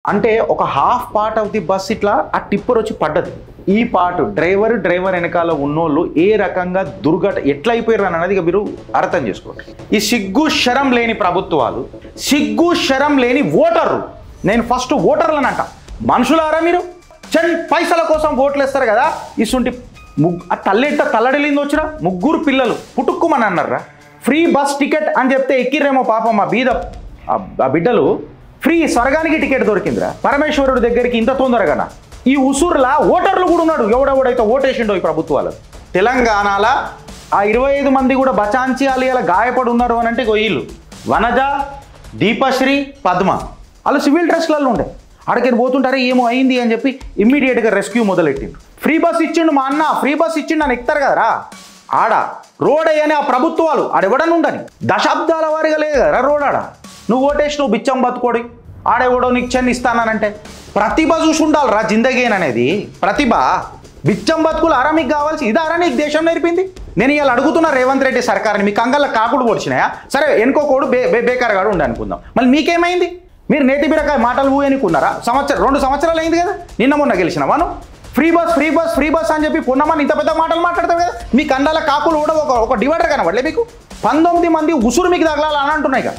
అంటే ఒక half part of the bus ఇట్లా ఆ టిప్పర్ వచ్చి పడ్డది. ఈ పార్ట్ డ్రైవర్ వెనకాల ఉన్నోళ్ళు ఏ రకంగా ఎట్లా అయిపోయారు అన్నది ఇక మీరు అర్థం చేసుకోండి. ఈ సిగ్గు శరం లేని ప్రభుత్వాలు, సిగ్గు శరం లేని ఓటర్లు, నేను ఫస్ట్ ఓటర్లను అంట, మనుషులారా మీరు పైసల కోసం ఓట్లు వేస్తారు కదా, ఇసుంటి తల్లడిలింది వచ్చినా ముగ్గురు పిల్లలు పుట్టుక్కుమని అన్నారా, ఫ్రీ బస్ టికెట్ అని చెప్తే ఎక్కిర్రేమో పాపం మా బీద ఆ బిడ్డలు, ఫ్రీ స్వర్గానికి టికెట్ దొరికిందిరా పరమేశ్వరుడి దగ్గరికి ఇంత తొందరగా. ఈ ఉసూరులా ఓటర్లు కూడా ఉన్నాడు, ఎవడెవడైతే ఓటేసిండో ఈ ప్రభుత్వాలు. తెలంగాణలో ఆ 25 మంది కూడా బచాంచి అలా గాయపడి ఉన్నారు అని అంటే వీళ్ళు వనజ, దీపశ్రీ, పద్మ వాళ్ళు సివిల్ డ్రెస్లలో ఉండే అక్కడికి పోతుంటారే ఏమో అయింది అని చెప్పి ఇమ్మీడియట్గా రెస్క్యూ మొదలెట్టిండు. ఫ్రీ బస్ ఇచ్చిండు మా అన్న, ఫ్రీ బస్ ఇచ్చిండు అని ఎక్కుతారు కదరా, ఆడ రోడ్ అయ్యని ఆ ప్రభుత్వాలు ఆడెవడని ఉండని దశాబ్దాల వారిగా లేదు కదా రోడ్ ఆడ. నువ్వు ఓటేసి నువ్వు బిచ్చం బతుకోడి, ఆడెవడో నీకు చెన్ని ఇస్తానంటే ప్రతిభ చూసి ఉండాలిరా జిందగీన్ అనేది. ప్రతిభ బిచ్చం బతుకులు అరా మీకు కావాల్సి ఇదారా నీకు దేశం నేర్పింది. నేను ఇవాళ అడుగుతున్నా రేవంత్ రెడ్డి సర్కార్ని, మీ కంగళ్ళ కాకుడు పొడిచినాయా? సరే ఎన్కోకోడు బేకారగాడు ఉండి అనుకుందాం, మళ్ళీ మీకేమైంది? మీరు నేతి బిరకాయ మాటలు ఊయనుకున్నారా? 2 సంవత్సరాలు అయింది కదా, నిన్న మొన్న గెలిచినావాను. Free bus free bus free bus అని చెప్పి పొన్నమని ఇంత పెద్ద మాటలు మాట్లాడతావు కదా, మీ కండాల కాకులు కూడా ఒక డివైడర్ కనబడలే మీకు? 19 మంది ఉసురు మీకు తగలాలని అంటున్నాయి కదా.